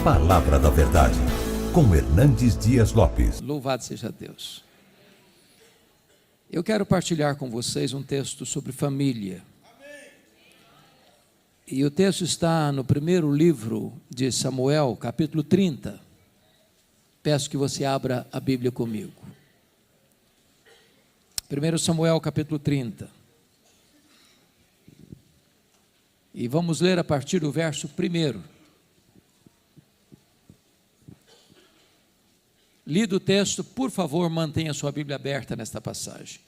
Palavra da Verdade, com Hernandes Dias Lopes. Louvado seja Deus. Eu quero partilhar com vocês um texto sobre família. E o texto está no primeiro livro de Samuel, capítulo 30. Peço que você abra a Bíblia comigo. 1 Samuel, capítulo 30. E vamos ler a partir do verso 1. Lido o texto, por favor, mantenha sua Bíblia aberta nesta passagem.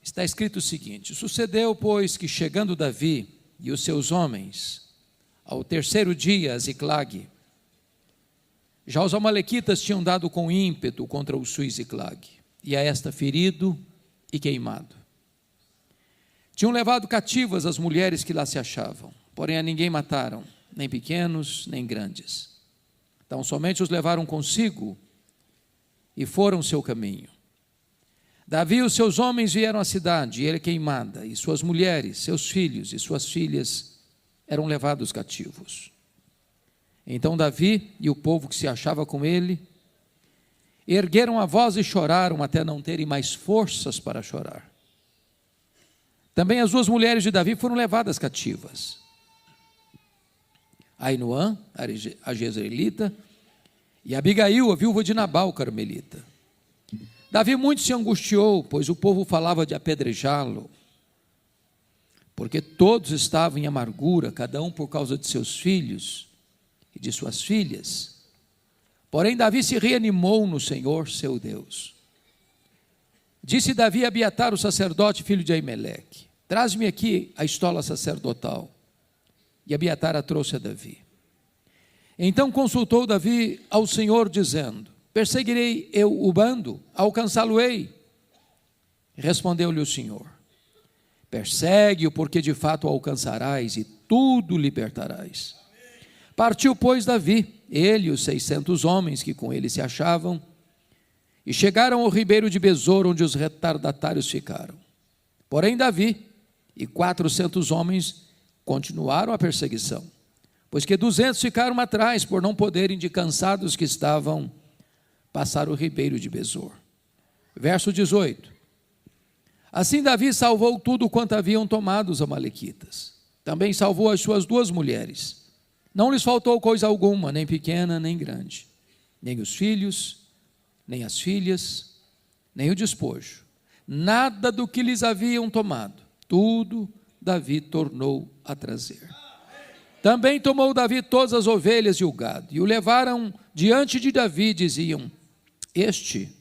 Está escrito o seguinte: sucedeu, pois, que chegando Davi e os seus homens, ao terceiro dia a Ziclague, já os amalequitas tinham dado com ímpeto contra o sul Ziclague, e a esta ferido e queimado. Tinham levado cativas as mulheres que lá se achavam, porém a ninguém mataram, nem pequenos, nem grandes. Então somente os levaram consigo e foram seu caminho. Davi e os seus homens vieram à cidade, e ele queimada, e suas mulheres, seus filhos e suas filhas eram levados cativos. Então Davi e o povo que se achava com ele ergueram a voz e choraram até não terem mais forças para chorar. Também as duas mulheres de Davi foram levadas cativas: Ainoã, a jezreelita, e Abigail, a viúva de Nabal, o carmelita. Davi muito se angustiou, pois o povo falava de apedrejá-lo, porque todos estavam em amargura, cada um por causa de seus filhos e de suas filhas. Porém Davi se reanimou no Senhor, seu Deus. Disse Davi a Abiatar, o sacerdote, filho de Aimeleque: traz-me aqui a estola sacerdotal. E Abiatar a trouxe a Davi. Então consultou Davi ao Senhor, dizendo: perseguirei eu o bando? Alcançá-lo-ei? Respondeu-lhe o Senhor: persegue-o, porque de fato o alcançarás e tudo libertarás. Partiu, pois, Davi, ele e os 600 homens que com ele se achavam, e chegaram ao ribeiro de Besor, onde os retardatários ficaram. Porém Davi e 400 homens continuaram a perseguição, pois que 200 ficaram atrás, por não poderem, de cansados que estavam, passar o ribeiro de Besor. Verso 18. Assim Davi salvou tudo quanto haviam tomado os amalequitas. Também salvou as suas duas mulheres. Não lhes faltou coisa alguma, nem pequena, nem grande, nem os filhos, nem as filhas, nem o despojo. Nada do que lhes haviam tomado, tudo Davi tornou a trazer. Também tomou Davi todas as ovelhas e o gado, e o levaram diante de Davi, diziam: este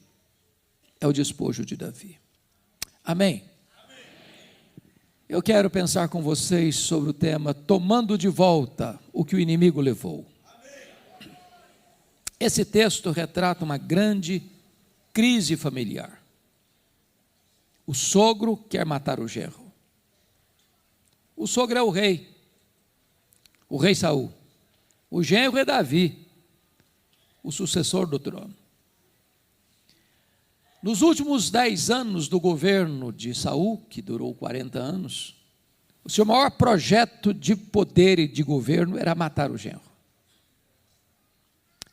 é o despojo de Davi. Amém? Eu quero pensar com vocês sobre o tema tomando de volta o que o inimigo levou. Esse texto retrata uma grande crise familiar. O sogro quer matar o genro. O sogro é o rei Saul. O genro é Davi, o sucessor do trono. Nos últimos 10 anos do governo de Saul, que durou 40 anos, o seu maior projeto de poder e de governo era matar o genro.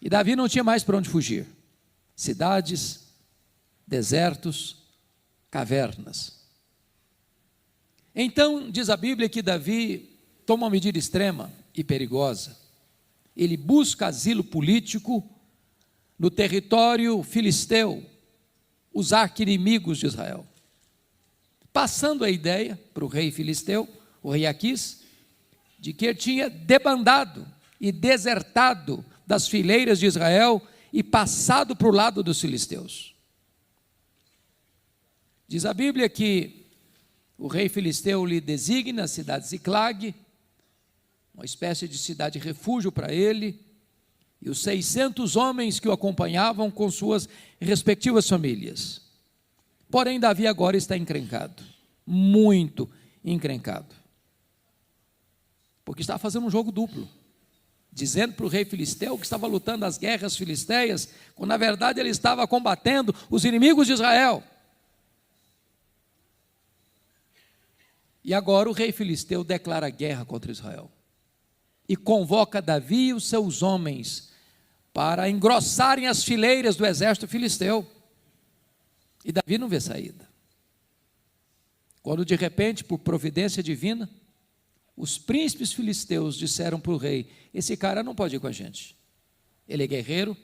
E Davi não tinha mais para onde fugir. Cidades, desertos, cavernas. Então, diz a Bíblia que Davi toma uma medida extrema e perigosa. Ele busca asilo político no território filisteu, os arqui-inimigos de Israel, passando a ideia para o rei filisteu, o rei Aquis, de que ele tinha debandado e desertado das fileiras de Israel e passado para o lado dos filisteus. Diz a Bíblia que o rei filisteu lhe designa a cidade de Ziclague, uma espécie de cidade refúgio para ele, e os 600 homens que o acompanhavam com suas respectivas famílias. Porém Davi agora está encrencado, muito encrencado, porque estava fazendo um jogo duplo, dizendo para o rei filisteu que estava lutando as guerras filisteias, quando na verdade ele estava combatendo os inimigos de Israel. E agora o rei filisteu declara guerra contra Israel. e convoca Davi e os seus homens para engrossarem as fileiras do exército filisteu. E Davi não vê saída. Quando de repente, por providência divina, os príncipes filisteus disseram para o rei: esse cara não pode ir com a gente, ele é guerreiro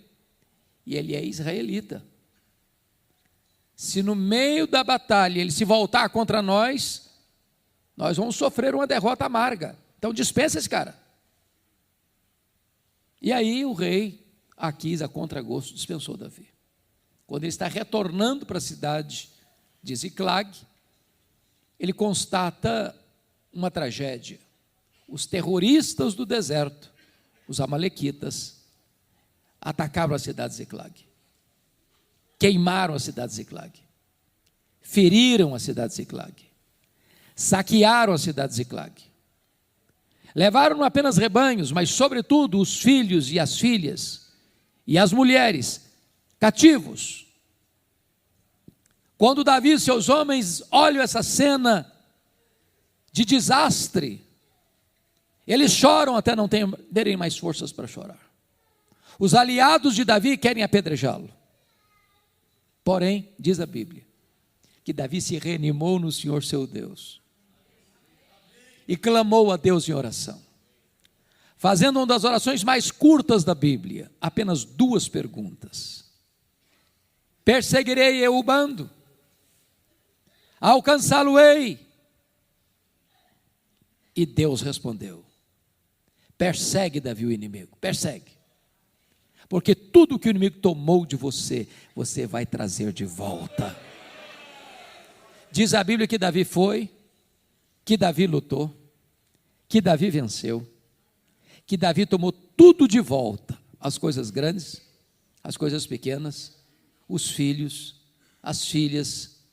e ele é israelita. Se no meio da batalha ele se voltar contra nós, nós vamos sofrer uma derrota amarga. Então dispensa esse cara. E aí o rei, Aquis, a contragosto, dispensou Davi. Quando ele está retornando para a cidade de Ziclag, ele constata uma tragédia. Os terroristas do deserto, os amalequitas, atacaram a cidade de Ziclag. Queimaram a cidade de Ziclag. Feriram a cidade de Ziclag. Saquearam a cidade de Ziclag. Levaram não apenas rebanhos, mas sobretudo os filhos e as filhas e as mulheres cativos. Quando Davi e seus homens olham essa cena de desastre, eles choram até não terem mais forças para chorar. Os aliados de Davi querem apedrejá-lo. Porém, diz a Bíblia, que Davi se reanimou no Senhor seu Deus e clamou a Deus em oração, fazendo uma das orações mais curtas da Bíblia, apenas 2 perguntas: perseguirei eu o bando? Alcançá-lo-ei? E Deus respondeu: persegue, Davi, o inimigo, persegue, porque tudo que o inimigo tomou de você, você vai trazer de volta. Diz a Bíblia que Davi foi, que Davi lutou, que Davi venceu, que Davi tomou tudo de volta, as coisas grandes, as coisas pequenas, os filhos, as filhas,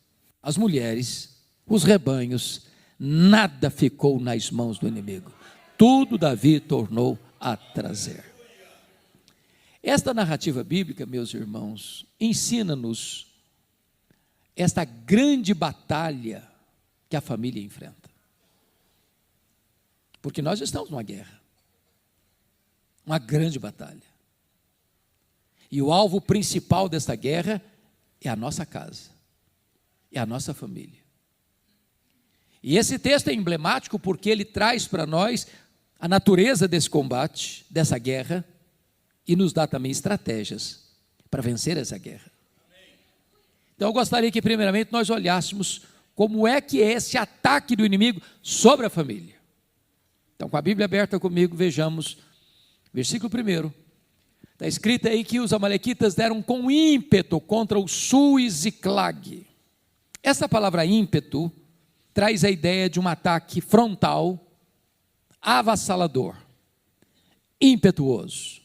as mulheres, os rebanhos, nada ficou nas mãos do inimigo, tudo Davi tornou a trazer. Esta narrativa bíblica, meus irmãos, ensina-nos esta grande batalha que a família enfrenta. Porque nós estamos numa guerra, uma grande batalha. E o alvo principal desta guerra é a nossa casa, é a nossa família. E esse texto é emblemático porque ele traz para nós a natureza desse combate, dessa guerra, e nos dá também estratégias para vencer essa guerra. Então eu gostaria que primeiramente nós olhássemos como é que é esse ataque do inimigo sobre a família. Então, com a Bíblia aberta comigo, vejamos, versículo 1, está escrito aí que os amalequitas deram com ímpeto contra o sul e Ziclag. Essa palavra ímpeto traz a ideia de um ataque frontal, avassalador, impetuoso,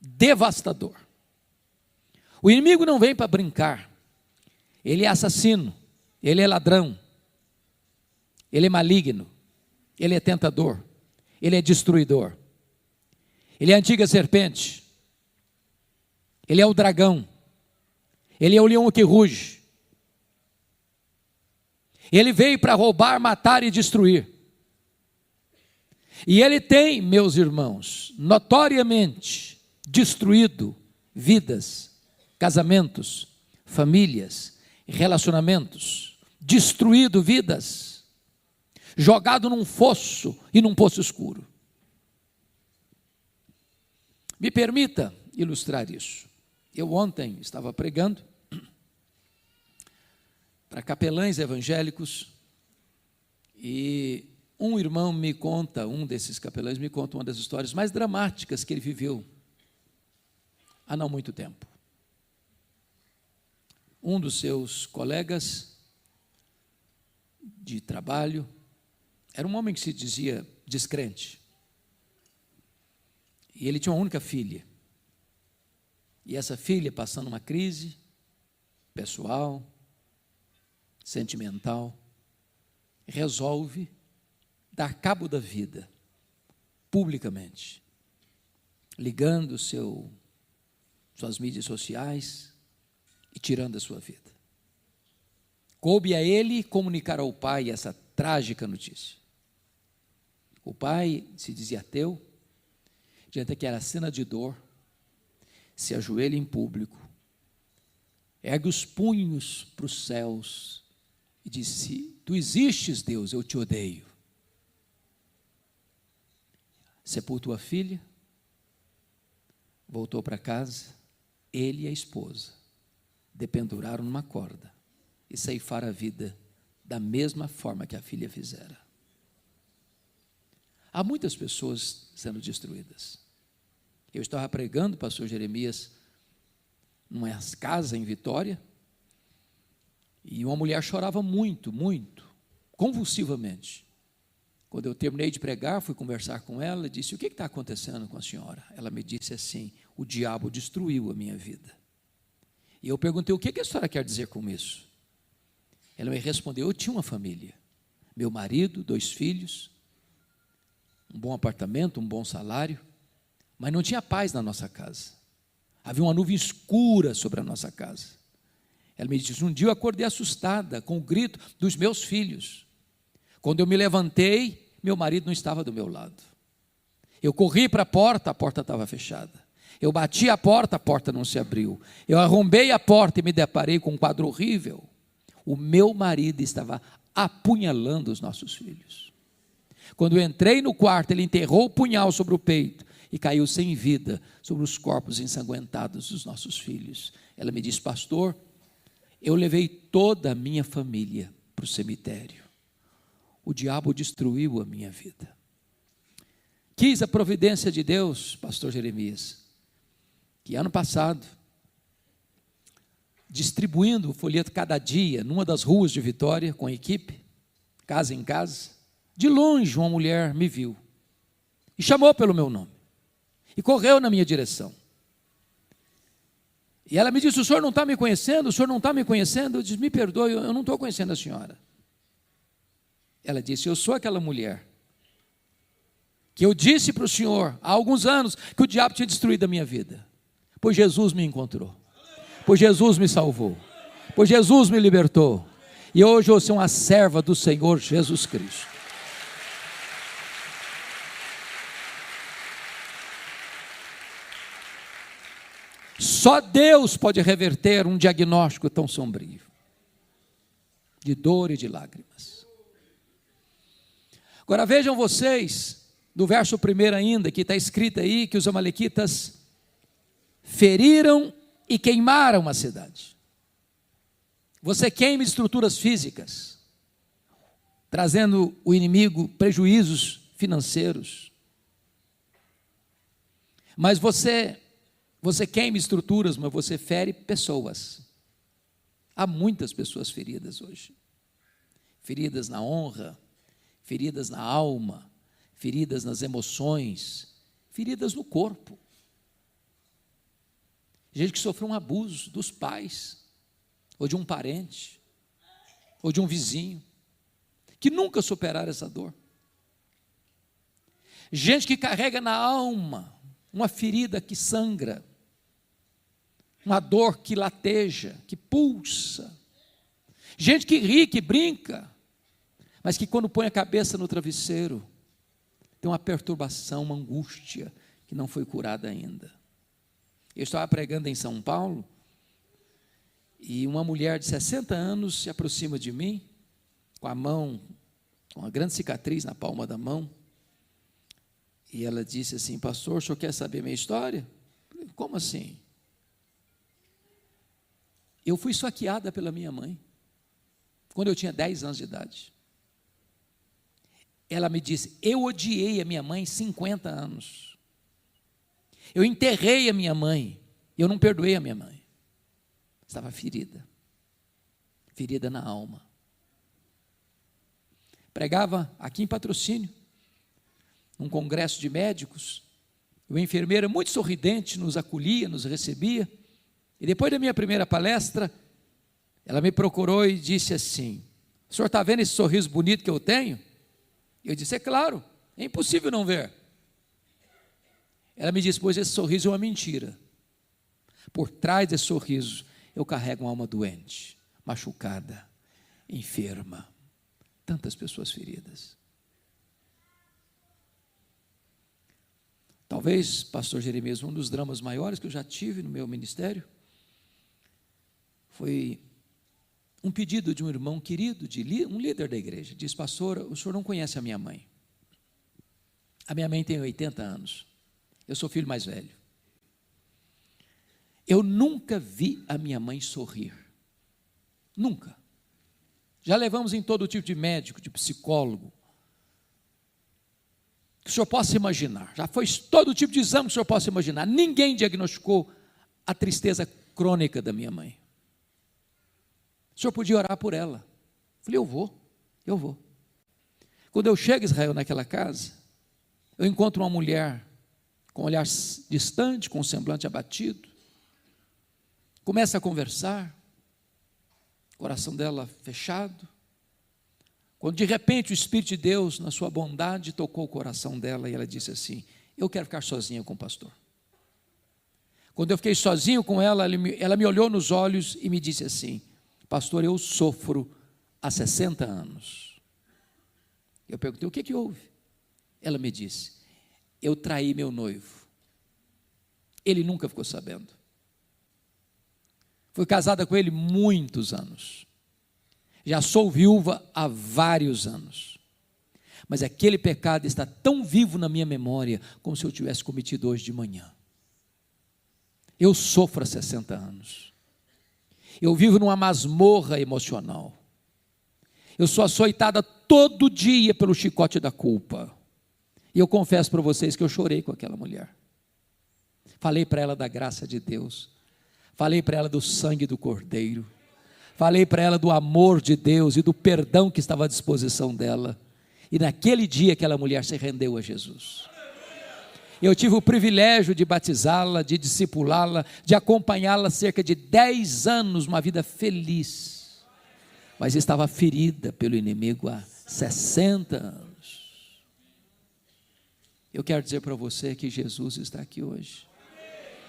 devastador. O inimigo não vem para brincar, ele é assassino, ele é ladrão, ele é maligno, ele é tentador, ele é destruidor, ele é a antiga serpente, ele é o dragão, ele é o leão que ruge. Ele veio para roubar, matar e destruir. E ele tem, meus irmãos, notoriamente destruído vidas, casamentos, famílias, relacionamentos, destruído vidas, jogado num fosso e num poço escuro. Me permita ilustrar isso. Eu ontem estava pregando para capelães evangélicos e um irmão me conta, um desses capelães me conta uma das histórias mais dramáticas que ele viveu há não muito tempo. Um dos seus colegas de trabalho era um homem que se dizia descrente. E ele tinha uma única filha. E essa filha, passando uma crise pessoal, sentimental, resolve dar cabo da vida, publicamente, ligando suas mídias sociais e tirando a sua vida. Coube a ele comunicar ao pai essa trágica notícia. O pai se dizia ateu, diante daquela cena de dor, se ajoelha em público, ergue os punhos para os céus e diz: se tu existes, Deus, eu te odeio. Sepultou a filha, voltou para casa, ele e a esposa dependuraram numa corda e ceifaram a vida da mesma forma que a filha fizera. Há muitas pessoas sendo destruídas. Eu estava pregando, pastor Jeremias, numa casa em Vitória, e uma mulher chorava muito, muito, convulsivamente. Quando eu terminei de pregar, fui conversar com ela e disse: o que está acontecendo com a senhora? Ela me disse assim: o diabo destruiu a minha vida. E eu perguntei: o que a senhora quer dizer com isso? Ela me respondeu: eu tinha uma família, meu marido, 2 filhos, um bom apartamento, um bom salário, mas não tinha paz na nossa casa. Havia uma nuvem escura sobre a nossa casa. Ela me disse: um dia eu acordei assustada com o grito dos meus filhos. Quando eu me levantei, meu marido não estava do meu lado. Eu corri para a porta estava fechada. Eu bati a porta não se abriu. Eu arrombei a porta e me deparei com um quadro horrível. O meu marido estava apunhalando os nossos filhos. Quando eu entrei no quarto, ele enterrou o punhal sobre o peito e caiu sem vida sobre os corpos ensanguentados dos nossos filhos. Ela me disse: pastor, eu levei toda a minha família para o cemitério. O diabo destruiu a minha vida. Quis a providência de Deus, pastor Jeremias, que ano passado, distribuindo o folheto cada dia, numa das ruas de Vitória, com a equipe, casa em casa, de longe uma mulher me viu e chamou pelo meu nome e correu na minha direção. E ela me disse: o senhor não está me conhecendo? O senhor não está me conhecendo? Eu disse: me perdoe, eu não estou conhecendo a senhora. Ela disse: eu sou aquela mulher que eu disse para o senhor há alguns anos que o diabo tinha destruído a minha vida, pois Jesus me encontrou, pois Jesus me salvou, pois Jesus me libertou, e hoje eu sou uma serva do Senhor Jesus Cristo. Só Deus pode reverter um diagnóstico tão sombrio, de dor e de lágrimas. Agora vejam vocês, no verso 1 ainda, que está escrito aí que os amalequitas feriram e queimaram a cidade. Você queima estruturas físicas, trazendo o inimigo prejuízos financeiros. Mas você queima estruturas, mas você fere pessoas. Há muitas pessoas feridas hoje. Feridas na honra, feridas na alma, feridas nas emoções, feridas no corpo. Gente que sofreu um abuso dos pais, ou de um parente, ou de um vizinho, que nunca superaram essa dor. Gente que carrega na alma uma ferida que sangra, uma dor que lateja, que pulsa. Gente que ri, que brinca, mas que quando põe a cabeça no travesseiro, tem uma perturbação, uma angústia que não foi curada ainda. Eu estava pregando em São Paulo, e uma mulher de 60 anos se aproxima de mim, com a mão, com uma grande cicatriz na palma da mão, e ela disse assim: pastor, o senhor quer saber minha história? Eu falei: como assim? Eu fui esfaqueada pela minha mãe, quando eu tinha 10 anos de idade. Ela me disse: eu odiei a minha mãe 50 anos. Eu enterrei a minha mãe, eu não perdoei a minha mãe. Estava ferida, ferida na alma. Pregava aqui em Patrocínio, num congresso de médicos. Uma enfermeira muito sorridente nos acolhia, nos recebia. E depois da minha primeira palestra, ela me procurou e disse assim: o senhor está vendo esse sorriso bonito que eu tenho? Eu disse: é claro, é impossível não ver. Ela me disse: pois esse sorriso é uma mentira. Por trás desse sorriso, eu carrego uma alma doente, machucada, enferma. Tantas pessoas feridas. talvez, pastor Jeremias, um dos dramas maiores que eu já tive no meu ministério, foi um pedido de um irmão querido, um líder da igreja. Diz: pastor, o senhor não conhece a minha mãe. A minha mãe tem 80 anos. Eu sou o filho mais velho. Eu nunca vi a minha mãe sorrir. Nunca. Já levamos em todo tipo de médico, de psicólogo, que o senhor possa imaginar. Já foi todo tipo de exame que o senhor possa imaginar. Ninguém diagnosticou a tristeza crônica da minha mãe. O senhor podia orar por ela. Eu falei: eu vou. Quando eu chego, Israel, naquela casa, eu encontro uma mulher com um olhar distante, com um semblante abatido. Começa a conversar, coração dela fechado. Quando de repente o Espírito de Deus, na sua bondade, tocou o coração dela e ela disse assim: eu quero ficar sozinha com o pastor. Quando eu fiquei sozinho com ela, ela me olhou nos olhos e me disse assim: pastor, eu sofro há 60 anos. Eu perguntei: o que houve? Ela me disse: eu traí meu noivo. Ele nunca ficou sabendo. Fui casada com ele muitos anos. Já sou viúva há vários anos. Mas aquele pecado está tão vivo na minha memória, como se eu tivesse cometido hoje de manhã. Eu sofro há 60 anos. Eu vivo numa masmorra emocional. Eu sou açoitada todo dia pelo chicote da culpa. E eu confesso para vocês que eu chorei com aquela mulher. Falei para ela da graça de Deus. Falei para ela do sangue do Cordeiro. Falei para ela do amor de Deus e do perdão que estava à disposição dela. E naquele dia aquela mulher se rendeu a Jesus. Eu tive o privilégio de batizá-la, de discipulá-la, de acompanhá-la cerca de 10 anos, uma vida feliz. Mas estava ferida pelo inimigo há 60 anos. Eu quero dizer para você que Jesus está aqui hoje.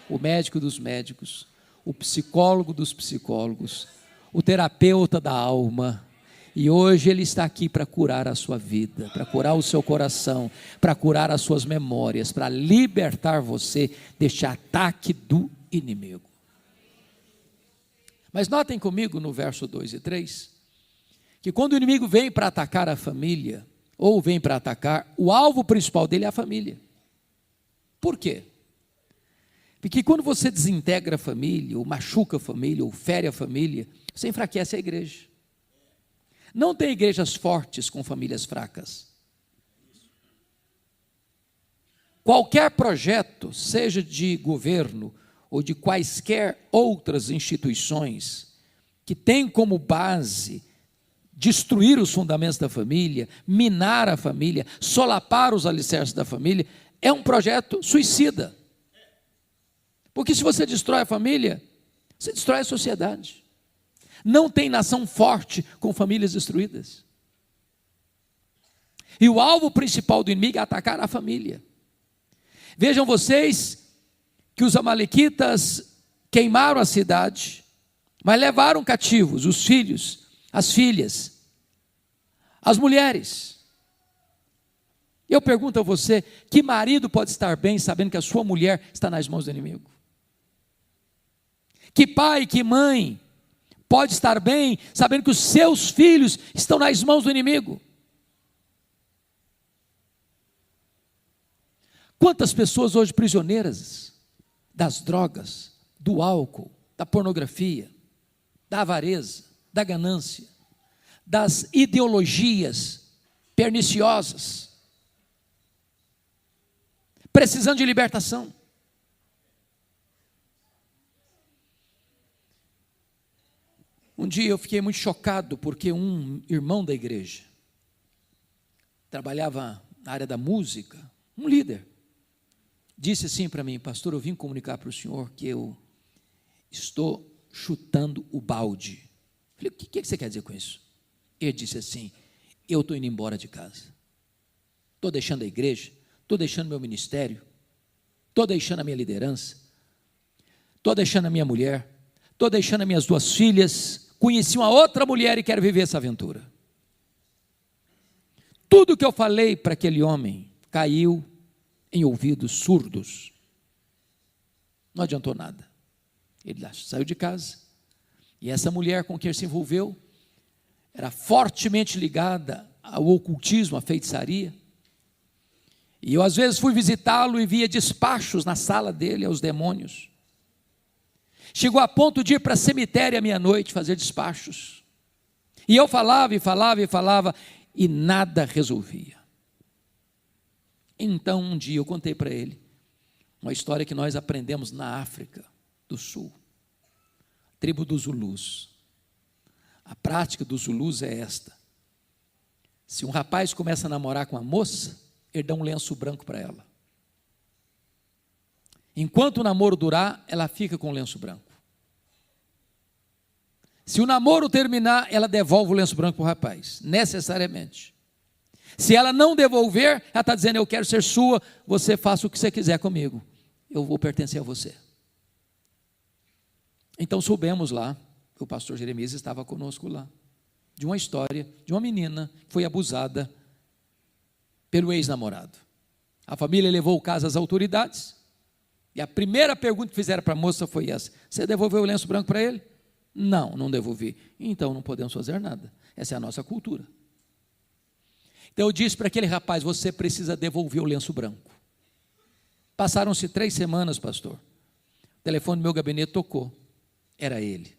O médico dos médicos, o psicólogo dos psicólogos, o terapeuta da alma. E hoje Ele está aqui para curar a sua vida, para curar o seu coração, para curar as suas memórias, para libertar você deste ataque do inimigo. Mas notem comigo no verso 2 e 3, que quando o inimigo vem para atacar a família, ou vem para atacar, o alvo principal dele é a família. Por quê? Porque quando você desintegra a família, ou machuca a família, ou fere a família, você enfraquece a igreja. Não tem igrejas fortes com famílias fracas. Qualquer projeto, seja de governo ou de quaisquer outras instituições, que tem como base destruir os fundamentos da família, minar a família, solapar os alicerces da família, é um projeto suicida. Porque se você destrói a família, você destrói a sociedade. Não tem nação forte com famílias destruídas. E o alvo principal do inimigo é atacar a família. Vejam vocês que os amalequitas queimaram a cidade, mas levaram cativos os filhos, as filhas, as mulheres. Eu pergunto a você: que marido pode estar bem sabendo que a sua mulher está nas mãos do inimigo? Que pai, que mãe pode estar bem sabendo que os seus filhos estão nas mãos do inimigo? Quantas pessoas hoje prisioneiras das drogas, do álcool, da pornografia, da avareza, da ganância, das ideologias perniciosas, precisando de libertação. Um dia eu fiquei muito chocado porque um irmão da igreja, trabalhava na área da música, um líder, disse assim para mim: pastor, eu vim comunicar para o senhor que eu estou chutando o balde. Eu falei: o que você quer dizer com isso? Ele disse assim: eu estou indo embora de casa, estou deixando a igreja, estou deixando meu ministério, estou deixando a minha liderança, estou deixando a minha mulher, estou deixando as minhas 2 filhas, conheci uma outra mulher e quero viver essa aventura. Tudo que eu falei para aquele homem caiu em ouvidos surdos. Não adiantou nada. Ele saiu de casa, e essa mulher com quem ele se envolveu era fortemente ligada ao ocultismo, à feitiçaria. E eu às vezes fui visitá-lo e via despachos na sala dele aos demônios. Chegou a ponto de ir para cemitério à meia-noite fazer despachos. E eu falava e falava e falava e nada resolvia. Então um dia eu contei para ele uma história que nós aprendemos na África do Sul, tribo dos Zulus. A prática dos Zulus é esta: se um rapaz começa a namorar com uma moça, ele dá um lenço branco para ela. Enquanto o namoro durar, ela fica com o lenço branco. Se o namoro terminar, ela devolve o lenço branco para o rapaz, necessariamente. Se ela não devolver, ela está dizendo: eu quero ser sua, você faça o que você quiser comigo, eu vou pertencer a você. Então soubemos lá, o pastor Jeremias estava conosco lá, de uma história de uma menina que foi abusada pelo ex-namorado. A família levou o caso às autoridades, e a primeira pergunta que fizeram para a moça foi essa: você devolveu o lenço branco para ele? Não, não devolvi. Então não podemos fazer nada, essa é a nossa cultura. Então eu disse para aquele rapaz: você precisa devolver o lenço branco. Passaram-se 3 semanas, pastor, o telefone do meu gabinete tocou, era ele.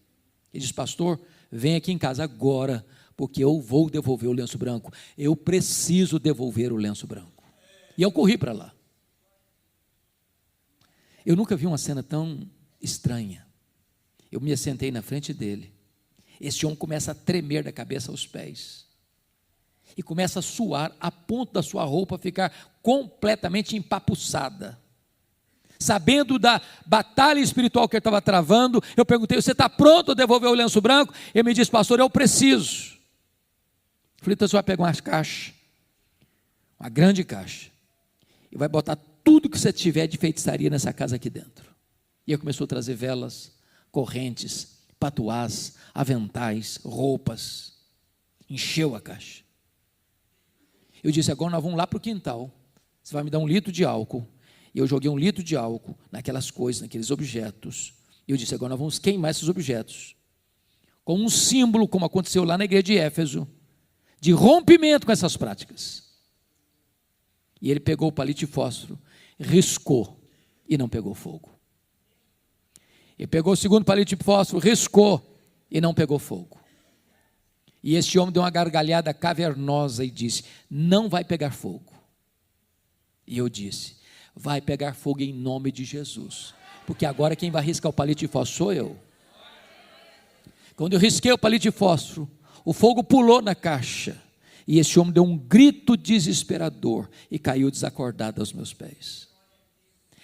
Ele disse: pastor, vem aqui em casa agora, porque eu vou devolver o lenço branco, eu preciso devolver o lenço branco. E eu corri para lá. Eu nunca vi uma cena tão estranha. Eu me assentei na frente dele, esse homem começa a tremer da cabeça aos pés, e começa a suar, a ponto da sua roupa ficar completamente empapuçada. Sabendo da batalha espiritual que ele estava travando, eu perguntei: você está pronto a devolver o lenço branco? Ele me disse: pastor, eu preciso. Falei: então você vai pegar uma caixa, uma grande caixa, e vai botar tudo que você tiver de feitiçaria nessa casa aqui dentro. E ele começou a trazer velas, correntes, patuás, aventais, roupas. Encheu a caixa. Eu disse: agora nós vamos lá para o quintal, você vai me dar 1 litro de álcool. E eu joguei 1 litro de álcool naquelas coisas, naqueles objetos. E eu disse: agora nós vamos queimar esses objetos, como um símbolo, como aconteceu lá na igreja de Éfeso, de rompimento com essas práticas. E ele pegou o palito de fósforo, riscou, e não pegou fogo. Ele pegou o segundo palito de fósforo, riscou, e não pegou fogo. E este homem deu uma gargalhada cavernosa e disse: não vai pegar fogo. E eu disse: vai pegar fogo em nome de Jesus, porque agora quem vai riscar o palito de fósforo sou eu. Quando eu risquei o palito de fósforo, o fogo pulou na caixa, e esse homem deu um grito desesperador e caiu desacordado aos meus pés.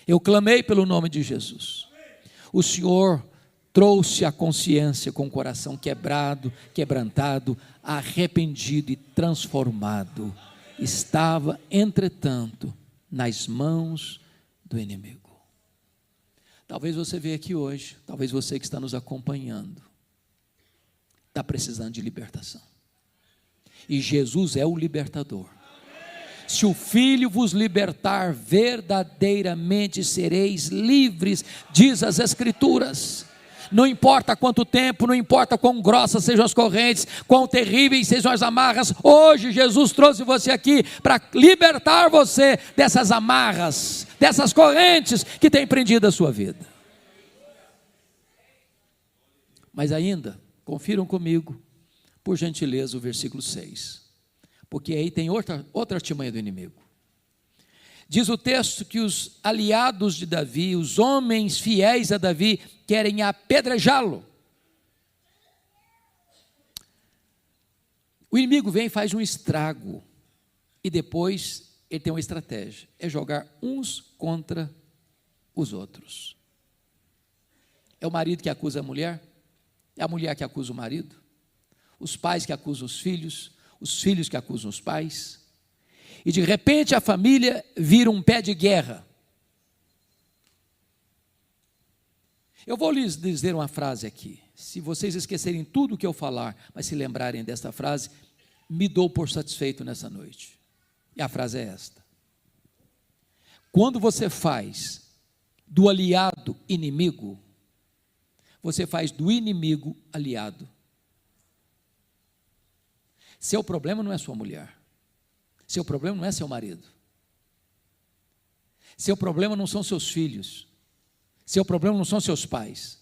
Eu clamei pelo nome de Jesus. O Senhor trouxe a consciência com o coração quebrado, quebrantado, arrependido e transformado. Estava, entretanto, nas mãos do inimigo. Talvez você veja aqui hoje, talvez você que está nos acompanhando, está precisando de libertação. E Jesus é o libertador. Se o Filho vos libertar, verdadeiramente sereis livres, diz as Escrituras. Não importa quanto tempo, não importa quão grossas sejam as correntes, quão terríveis sejam as amarras, hoje Jesus trouxe você aqui para libertar você dessas amarras, dessas correntes que têm prendido a sua vida. Mas ainda, confiram comigo, por gentileza, o versículo 6, porque aí tem outra artimanha do inimigo. Diz o texto que os aliados de Davi, os homens fiéis a Davi, querem apedrejá-lo. O inimigo vem e faz um estrago, e depois ele tem uma estratégia, é jogar uns contra os outros. É o marido que acusa a mulher, é a mulher que acusa o marido, os pais que acusam os filhos que acusam os pais, e de repente a família vira um pé de guerra. Eu vou lhes dizer uma frase aqui, se vocês esquecerem tudo o que eu falar, mas se lembrarem desta frase, me dou por satisfeito nessa noite. E a frase é esta: Quando você faz do aliado inimigo, você faz do inimigo aliado. Seu problema não é sua mulher. Seu problema não é seu marido. Seu problema não são seus filhos. Seu problema não são seus pais.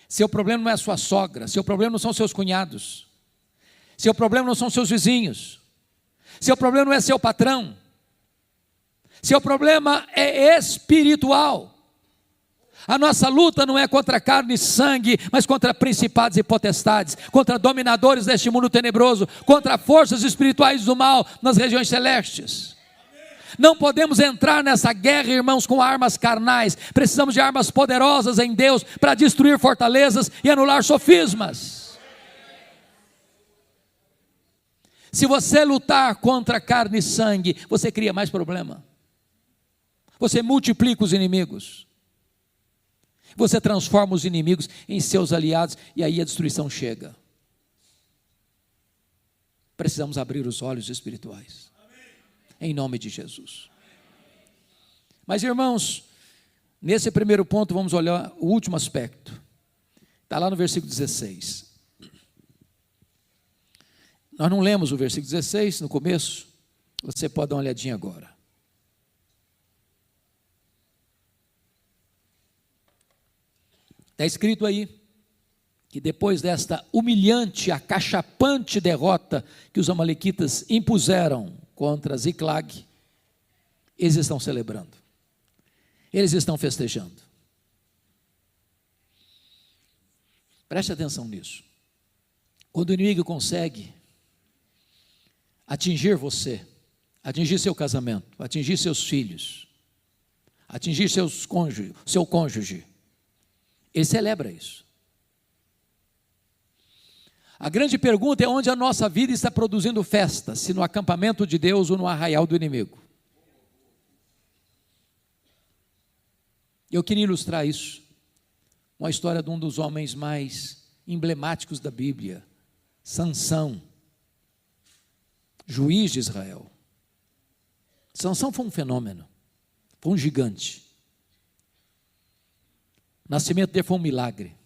Seu problema não é sua sogra. Seu problema não são seus cunhados. Seu problema não são seus vizinhos. Seu problema não é seu patrão. Seu problema é espiritual. A nossa luta não é contra carne e sangue, mas contra principados e potestades, contra dominadores deste mundo tenebroso, contra forças espirituais do mal nas regiões celestes. Não podemos entrar nessa guerra, irmãos, com armas carnais. Precisamos de armas poderosas em Deus para destruir fortalezas e anular sofismas. Se você lutar contra carne e sangue, você cria mais problema. Você multiplica os inimigos. Você transforma os inimigos em seus aliados e aí a destruição chega. Precisamos abrir os olhos espirituais. Em nome de Jesus. Mas, irmãos, nesse primeiro ponto vamos olhar o último aspecto. Está lá no versículo 16. Nós não lemos o versículo 16 no começo. Você pode dar uma olhadinha agora. Está escrito aí que depois desta humilhante, acachapante derrota que os amalequitas impuseram contra Ziclag, eles estão celebrando, eles estão festejando. Preste atenção nisso. Quando o inimigo consegue atingir você, atingir seu casamento, atingir seus filhos, atingir seu cônjuge, ele celebra isso. A grande pergunta é onde a nossa vida está produzindo festa, se no acampamento de Deus ou no arraial do inimigo. Eu queria ilustrar isso, uma história de um dos homens mais emblemáticos da Bíblia, Sansão, juiz de Israel. Sansão foi um fenômeno, foi um gigante. O nascimento dele foi um milagre.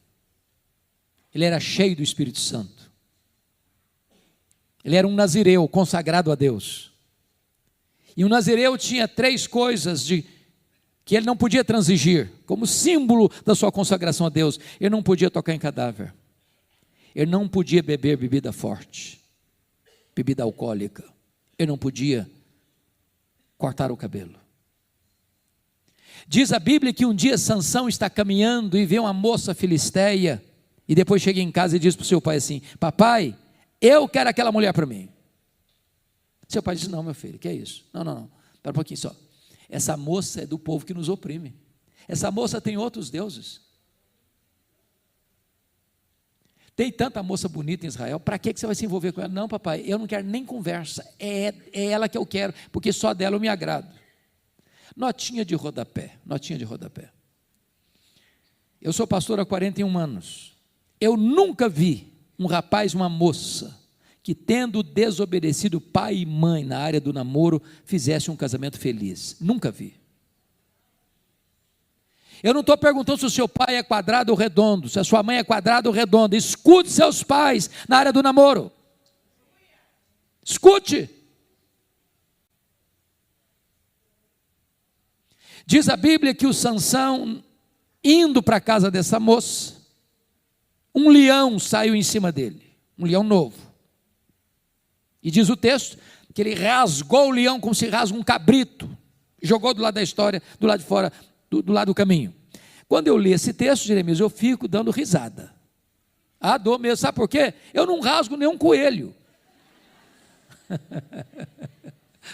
Ele era cheio do Espírito Santo. Ele era um nazireu consagrado a Deus. E o nazireu tinha 3 coisas que ele não podia transigir, como símbolo da sua consagração a Deus. Ele não podia tocar em cadáver. Ele não podia beber bebida forte, bebida alcoólica. Ele não podia cortar o cabelo. Diz a Bíblia que um dia Sansão está caminhando e vê uma moça filisteia, e depois chega em casa e diz para o seu pai assim: papai, eu quero aquela mulher para mim. Seu pai diz: não, meu filho, que é isso? Não, espera um pouquinho só. Essa moça é do povo que nos oprime. Essa moça tem outros deuses. Tem tanta moça bonita em Israel, para que você vai se envolver com ela? Não, papai, eu não quero nem conversa, é ela que eu quero, porque só dela eu me agrado. Notinha de rodapé. Eu sou pastor há 41 anos. Eu nunca vi um rapaz, uma moça, que tendo desobedecido pai e mãe na área do namoro, fizesse um casamento feliz. Nunca vi. Eu não estou perguntando se o seu pai é quadrado ou redondo, se a sua mãe é quadrada ou redonda. Escute seus pais na área do namoro. Escute. Diz a Bíblia que o Sansão, indo para a casa dessa moça, um leão saiu em cima dele, um leão novo. E diz o texto que ele rasgou o leão como se rasga um cabrito, jogou do lado da história, do lado de fora, do lado do caminho. Quando eu li esse texto, Jeremias, eu fico dando risada. Dou mesmo, sabe por quê? Eu não rasgo nenhum coelho.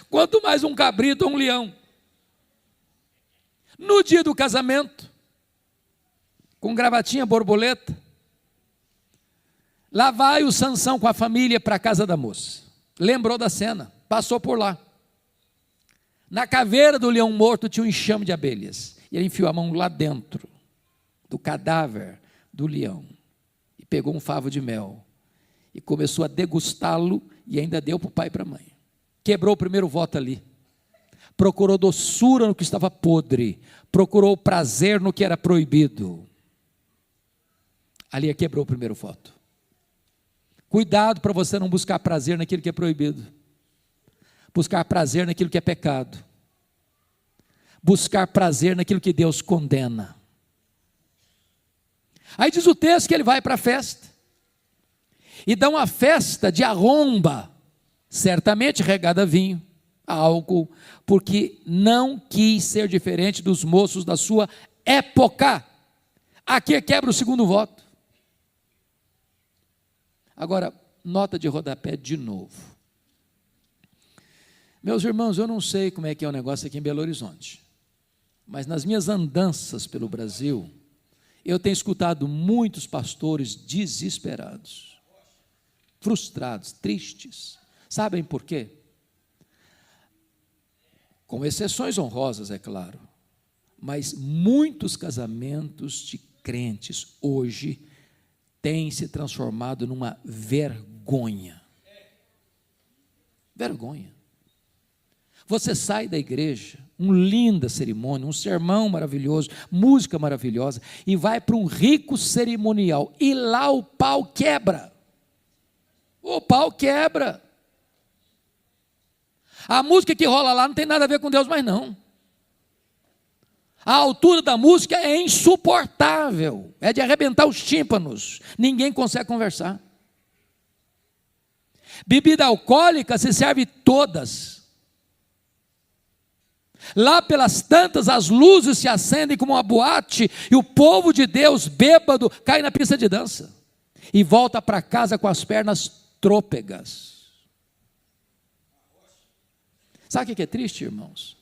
Quanto mais um cabrito ou um leão. No dia do casamento, com gravatinha borboleta, lá vai o Sansão com a família para a casa da moça. Lembrou da cena, passou por lá. Na caveira do leão morto tinha um enxame de abelhas. E ele enfiou a mão lá dentro do cadáver do leão e pegou um favo de mel e começou a degustá-lo e ainda deu para o pai e para a mãe. Quebrou o primeiro voto ali. procurou doçura no que estava podre, procurou prazer no que era proibido. Ali quebrou o primeiro voto. Cuidado para você não buscar prazer naquilo que é proibido, buscar prazer naquilo que é pecado, buscar prazer naquilo que Deus condena. Aí diz o texto que ele vai para a festa, e dá uma festa de arromba, certamente regada a vinho, a álcool, porque não quis ser diferente dos moços da sua época. Aqui quebra o segundo voto. Agora, nota de rodapé de novo. Meus irmãos, eu não sei como é que é o negócio aqui em Belo Horizonte, mas nas minhas andanças pelo Brasil, eu tenho escutado muitos pastores desesperados, frustrados, tristes. Sabem por quê? Com exceções honrosas, é claro, mas muitos casamentos de crentes hoje têm se transformado numa vergonha. Vergonha. Você sai da igreja, uma linda cerimônia, um sermão maravilhoso, música maravilhosa, e vai para um rico cerimonial, e lá o pau quebra. O pau quebra. A música que rola lá não tem nada a ver com Deus mais não. A altura da música é insuportável, é de arrebentar os tímpanos, ninguém consegue conversar. Bebida alcoólica se serve todas. Lá pelas tantas as luzes se acendem como uma boate, e o povo de Deus bêbado cai na pista de dança, e volta para casa com as pernas trôpegas. Sabe o que é triste, irmãos?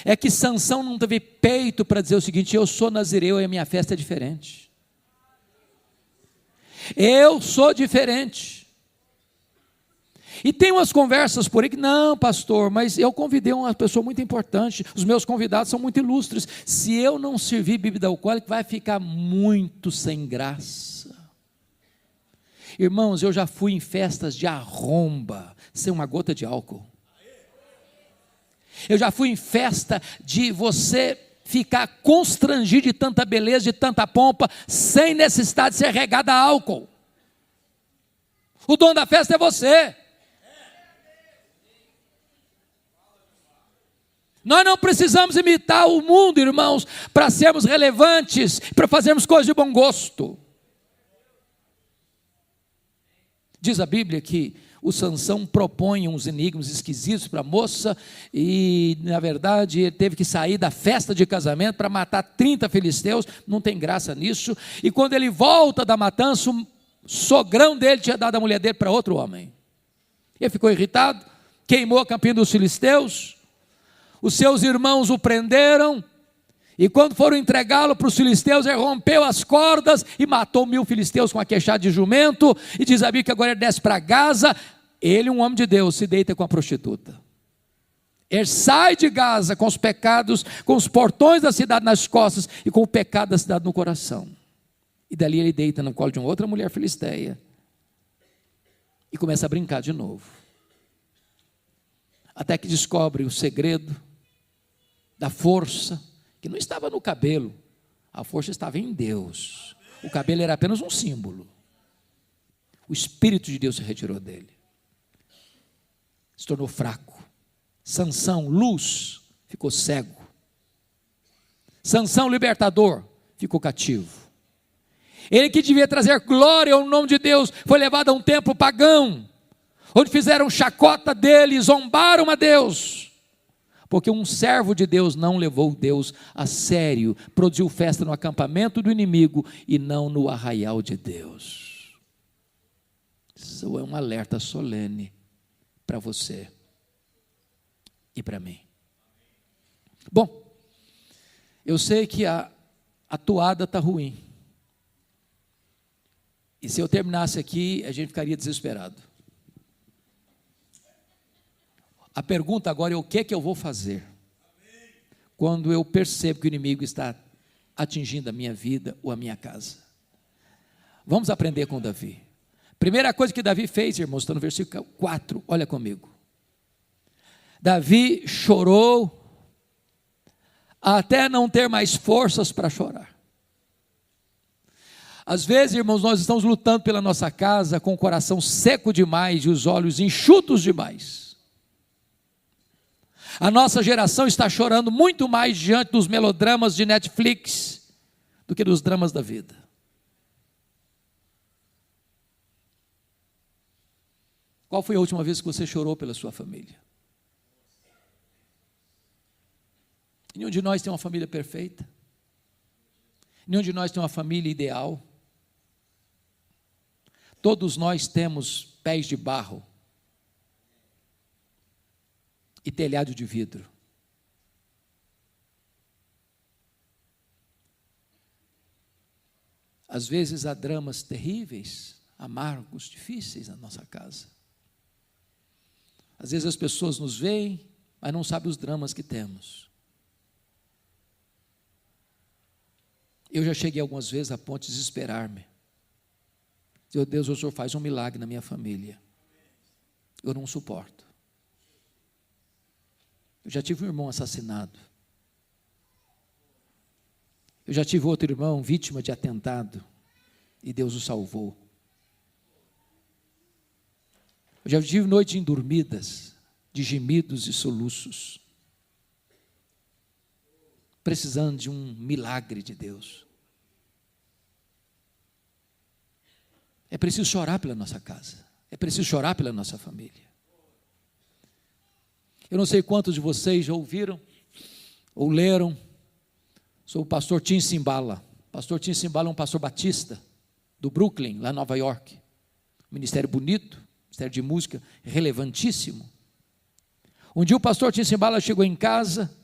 É que Sansão não teve peito para dizer o seguinte: eu sou nazireu e a minha festa é diferente. Eu sou diferente. E tem umas conversas por aí que, não, pastor, mas eu convidei uma pessoa muito importante, os meus convidados são muito ilustres, se eu não servir bebida alcoólica, vai ficar muito sem graça. Irmãos, eu já fui em festas de arromba, sem uma gota de álcool. Eu já fui em festa de você ficar constrangido de tanta beleza, de tanta pompa, sem necessidade de ser regado a álcool. O dono da festa é você. Nós não precisamos imitar o mundo, irmãos, para sermos relevantes, para fazermos coisas de bom gosto. Diz a Bíblia que o Sansão propõe uns enigmas esquisitos para a moça, e na verdade ele teve que sair da festa de casamento para matar 30 filisteus, não tem graça nisso, e quando ele volta da matança, o sogrão dele tinha dado a mulher dele para outro homem. Ele ficou irritado, queimou a campina dos filisteus, os seus irmãos o prenderam, e quando foram entregá-lo para os filisteus, ele rompeu as cordas e matou 1000 filisteus com a queixada de jumento, e diz a Bíblia que agora ele desce para Gaza, ele, um homem de Deus, se deita com a prostituta. Ele sai de Gaza com os pecados, com os portões da cidade nas costas, e com o pecado da cidade no coração, e dali ele deita no colo de uma outra mulher filisteia, e começa a brincar de novo, até que descobre o segredo da força, que não estava no cabelo, a força estava em Deus. O cabelo era apenas um símbolo. O Espírito de Deus se retirou dele, se tornou fraco. Sansão, luz, ficou cego. Sansão, libertador, ficou cativo. Ele que devia trazer glória ao nome de Deus, foi levado a um templo pagão, onde fizeram chacota dele, zombaram a Deus, porque um servo de Deus não levou Deus a sério, produziu festa no acampamento do inimigo e não no arraial de Deus. Isso é um alerta solene para você e para mim. Bom, eu sei que a toada está ruim, e se eu terminasse aqui, a gente ficaria desesperado. A pergunta agora é: o que é que eu vou fazer quando eu percebo que o inimigo está atingindo a minha vida ou a minha casa? Vamos aprender com Davi. Primeira coisa que Davi fez, irmãos, está no versículo 4, olha comigo. Davi chorou até não ter mais forças para chorar. Às vezes, irmãos, nós estamos lutando pela nossa casa com o coração seco demais e os olhos enxutos demais. A nossa geração está chorando muito mais diante dos melodramas de Netflix do que dos dramas da vida. Qual foi a última vez que você chorou pela sua família? Nenhum de nós tem uma família perfeita. Nenhum de nós tem uma família ideal. Todos nós temos pés de barro e telhado de vidro. Às vezes há dramas terríveis, amargos, difíceis na nossa casa. Às vezes as pessoas nos veem, mas não sabem os dramas que temos. Eu já cheguei algumas vezes a ponto de desesperar-me. Meu Deus, o Senhor faz um milagre na minha família. Eu não suporto. Eu já tive um irmão assassinado. Eu já tive outro irmão vítima de atentado. E Deus o salvou. Eu já tive noites indormidas, de gemidos e soluços. Precisando de um milagre de Deus. É preciso chorar pela nossa casa. É preciso chorar pela nossa família. Eu não sei quantos de vocês já ouviram ou leram sobre o pastor Tim Simbala. O pastor Tim Simbala é um pastor batista do Brooklyn, lá em Nova York. Ministério bonito, ministério de música relevantíssimo. Um dia o pastor Tim Simbala chegou em casa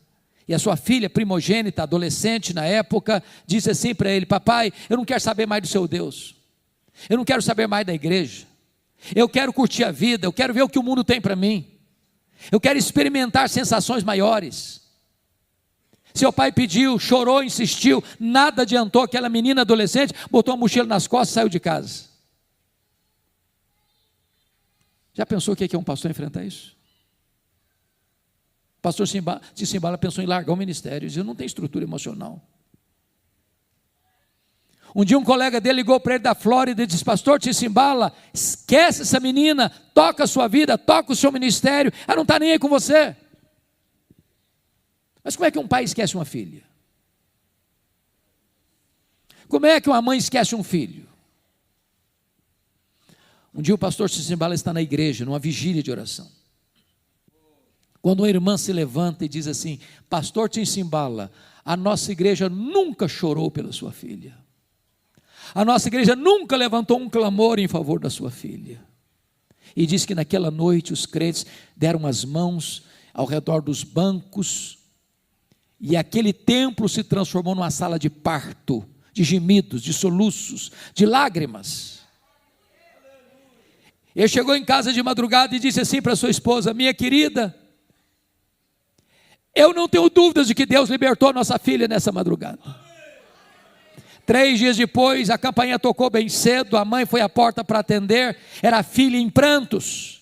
e a sua filha primogênita, adolescente na época, disse assim para ele: papai, eu não quero saber mais do seu Deus. Eu não quero saber mais da igreja. Eu quero curtir a vida, eu quero ver o que o mundo tem para mim. Eu quero experimentar sensações maiores. Seu pai pediu, chorou, insistiu, nada adiantou. Aquela menina adolescente botou a mochila nas costas e saiu de casa. Já pensou o que é um pastor enfrentar isso? O pastor Simbala pensou em largar o ministério. Ele disse: eu não tenho estrutura emocional. Um dia um colega dele ligou para ele da Flórida e disse: pastor Simbala, esquece essa menina, toca a sua vida, toca o seu ministério, ela não está nem aí com você. Mas como é que um pai esquece uma filha? Como é que uma mãe esquece um filho? Um dia o pastor Simbala está na igreja, numa vigília de oração. Quando uma irmã se levanta e diz assim: pastor Simbala, a nossa igreja nunca chorou pela sua filha. A nossa igreja nunca levantou um clamor em favor da sua filha. E diz que naquela noite os crentes deram as mãos ao redor dos bancos, e aquele templo se transformou numa sala de parto, de gemidos, de soluços, de lágrimas. Ele chegou em casa de madrugada e disse assim para sua esposa: minha querida, eu não tenho dúvidas de que Deus libertou nossa filha nessa madrugada. 3 dias depois, a campainha tocou bem cedo, a mãe foi à porta para atender, era a filha em prantos.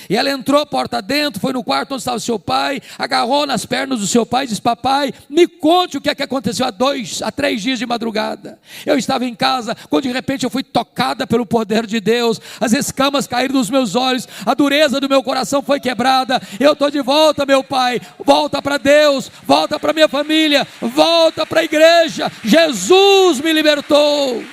E ela entrou porta dentro, foi no quarto onde estava o seu pai, agarrou nas pernas do seu pai e disse: papai, me conte o que é que aconteceu há 3 dias de madrugada. Eu estava em casa, quando de repente eu fui tocada pelo poder de Deus, as escamas caíram dos meus olhos, a dureza do meu coração foi quebrada. Eu estou de volta, meu pai. Volta para Deus, volta para minha família, volta para a igreja. Jesus me libertou.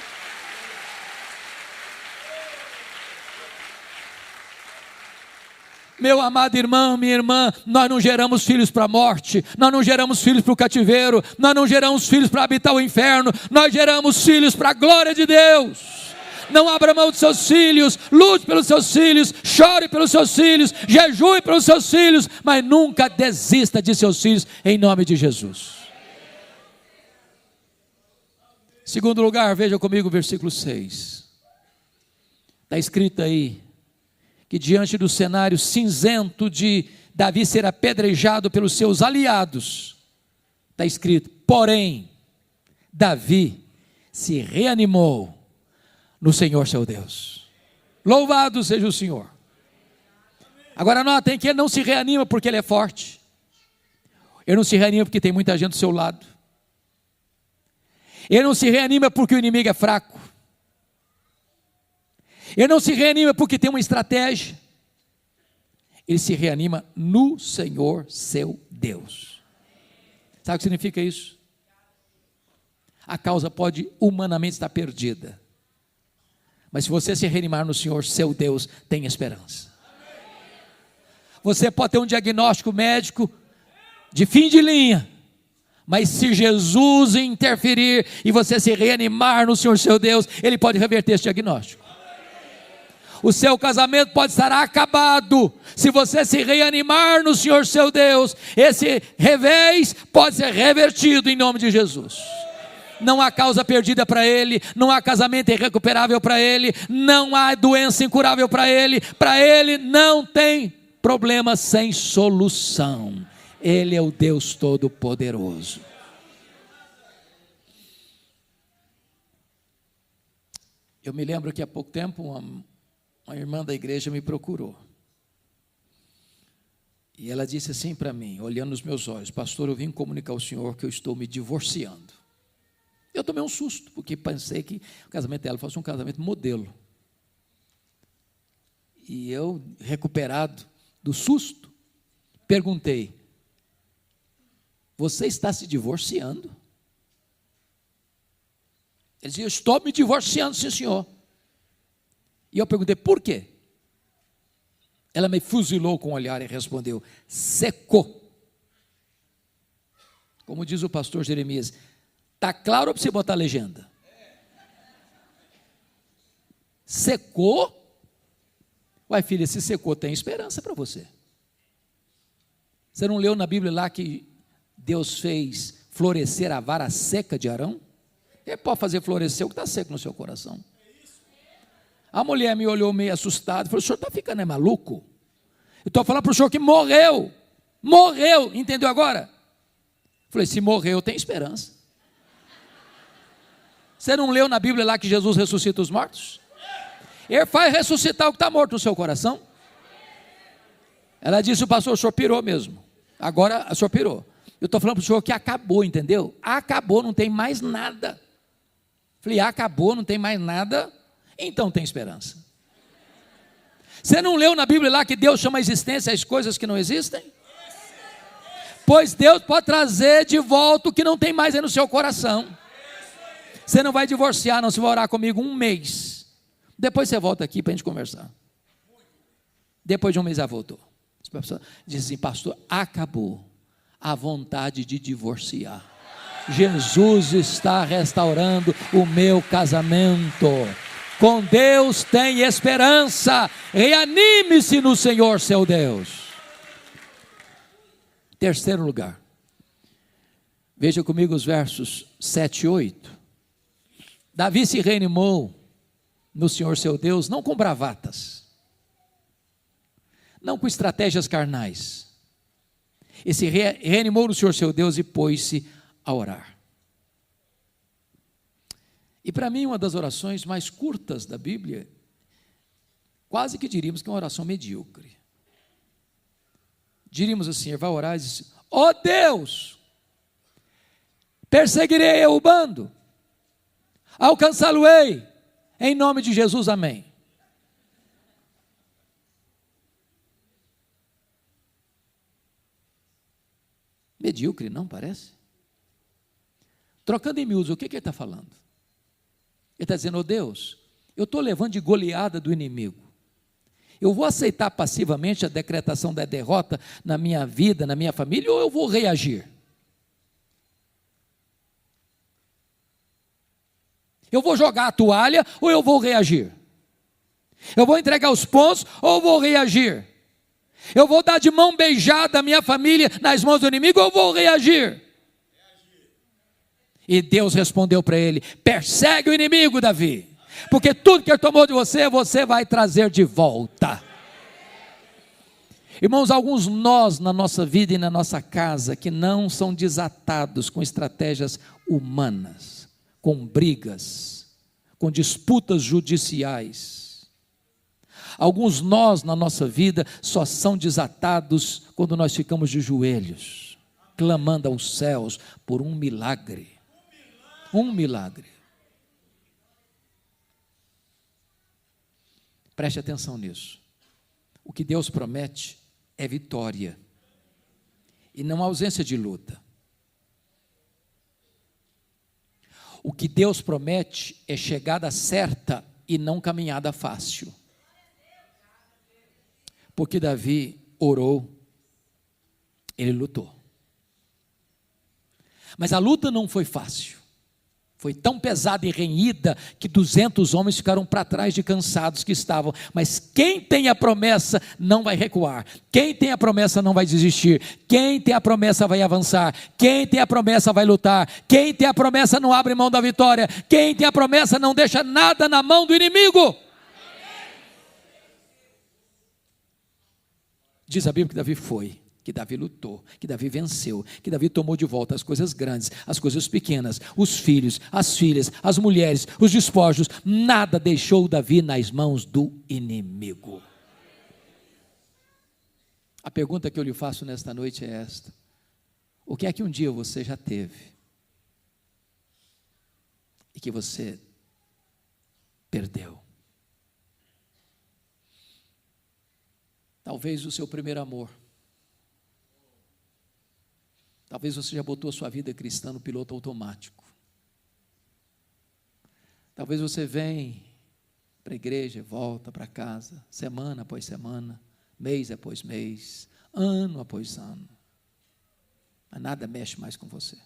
Meu amado irmão, minha irmã, nós não geramos filhos para a morte, nós não geramos filhos para o cativeiro, nós não geramos filhos para habitar o inferno, nós geramos filhos para a glória de Deus. Não abra mão dos seus filhos, lute pelos seus filhos, chore pelos seus filhos, jejue pelos seus filhos, mas nunca desista de seus filhos, em nome de Jesus. Segundo lugar, veja comigo o versículo 6. Está escrito aí que diante do cenário cinzento de Davi ser apedrejado pelos seus aliados, está escrito: porém, Davi se reanimou no Senhor seu Deus. Louvado seja o Senhor. Agora notem que ele não se reanima porque ele é forte. Ele não se reanima porque tem muita gente do seu lado. Ele não se reanima porque o inimigo é fraco. Ele não se reanima porque tem uma estratégia. Ele se reanima no Senhor seu Deus. Sabe o que significa isso? A causa pode humanamente estar perdida, mas se você se reanimar no Senhor seu Deus, tem esperança. Você pode ter um diagnóstico médico de fim de linha, mas se Jesus interferir e você se reanimar no Senhor seu Deus, Ele pode reverter esse diagnóstico. O seu casamento pode estar acabado, se você se reanimar no Senhor seu Deus, esse revés pode ser revertido em nome de Jesus. Não há causa perdida para ele, não há casamento irrecuperável para ele, não há doença incurável para ele não tem problema sem solução. Ele é o Deus Todo-Poderoso. Eu me lembro que há pouco tempo uma irmã da igreja me procurou. E ela disse assim para mim, olhando nos meus olhos: pastor, eu vim comunicar ao senhor que eu estou me divorciando. Eu tomei um susto, porque pensei que o casamento dela fosse um casamento modelo. E eu, recuperado do susto, perguntei: você está se divorciando? Ele disse: eu estou me divorciando, sim senhor. E eu perguntei: por quê? Ela me fuzilou com o olhar e respondeu: secou. Como diz o pastor Jeremias, está claro ou para você botar a legenda? Secou? Uai, filha, se secou, tem esperança para você. Você não leu na Bíblia lá que Deus fez florescer a vara seca de Arão? Ele pode fazer florescer o que está seco no seu coração. A mulher me olhou meio assustada e falou: o senhor está ficando maluco? Eu estou falando para o senhor que morreu, entendeu agora? Falei: se morreu, tem esperança. Você não leu na Bíblia lá que Jesus ressuscita os mortos? Ele faz ressuscitar o que está morto no seu coração. Ela disse: o pastor, o senhor pirou mesmo. Agora o senhor pirou. Eu estou falando para o senhor que acabou, entendeu? Acabou, não tem mais nada. Falei: acabou, não tem mais nada. Então tem esperança. Você não leu na Bíblia lá que Deus chama a existência as coisas que não existem? Pois Deus pode trazer de volta o que não tem mais aí no seu coração. Você não vai divorciar, não. Você vai orar comigo um mês. Depois você volta aqui para a gente conversar. Depois de um mês já voltou. A pessoa diz assim: pastor, acabou a vontade de divorciar. Jesus está restaurando o meu casamento. Com Deus tem esperança. Reanime-se no Senhor seu Deus. Terceiro lugar. Veja comigo os versos 7 e 8. Davi se reanimou no Senhor seu Deus, não com bravatas, não com estratégias carnais. Ele se reanimou no Senhor seu Deus e pôs-se a orar. E para mim, uma das orações mais curtas da Bíblia, quase que diríamos que é uma oração medíocre. Diríamos assim: ele vai orar e diz: ó Deus, perseguirei eu o bando, alcançá-lo-ei, em nome de Jesus, amém. Medíocre, não parece? Trocando em miúdos, o que ele está falando? Ele está dizendo: ó Deus, eu estou levando de goleada do inimigo. Eu vou aceitar passivamente a decretação da derrota na minha vida, na minha família, ou eu vou reagir? Eu vou jogar a toalha ou eu vou reagir? Eu vou entregar os pontos ou eu vou reagir? Eu vou dar de mão beijada a minha família nas mãos do inimigo ou eu vou reagir? E Deus respondeu para ele: persegue o inimigo, Davi, porque tudo que ele tomou de você, você vai trazer de volta. Irmãos, alguns nós na nossa vida e na nossa casa que não são desatados com estratégias humanas, com brigas, com disputas judiciais. Alguns nós na nossa vida só são desatados quando nós ficamos de joelhos, clamando aos céus por um milagre. Um milagre. Preste atenção nisso. O que Deus promete é vitória e não ausência de luta. O que Deus promete é chegada certa e não caminhada fácil. Porque Davi orou, ele lutou. Mas a luta não foi fácil. Foi tão pesada e renhida que 200 homens ficaram para trás de cansados que estavam. Mas quem tem a promessa não vai recuar. Quem tem a promessa não vai desistir. Quem tem a promessa vai avançar. Quem tem a promessa vai lutar. Quem tem a promessa não abre mão da vitória. Quem tem a promessa não deixa nada na mão do inimigo. Diz a Bíblia que Davi foi, que Davi lutou, que Davi venceu, que Davi tomou de volta as coisas grandes, as coisas pequenas, os filhos, as filhas, as mulheres, os despojos, nada deixou Davi nas mãos do inimigo. A pergunta que eu lhe faço nesta noite é esta: o que é que um dia você já teve e que você perdeu? Talvez o seu primeiro amor. Talvez você já botou a sua vida cristã no piloto automático. Talvez você vem para a igreja, volta para casa, semana após semana, mês após mês, ano após ano. Mas nada mexe mais com você.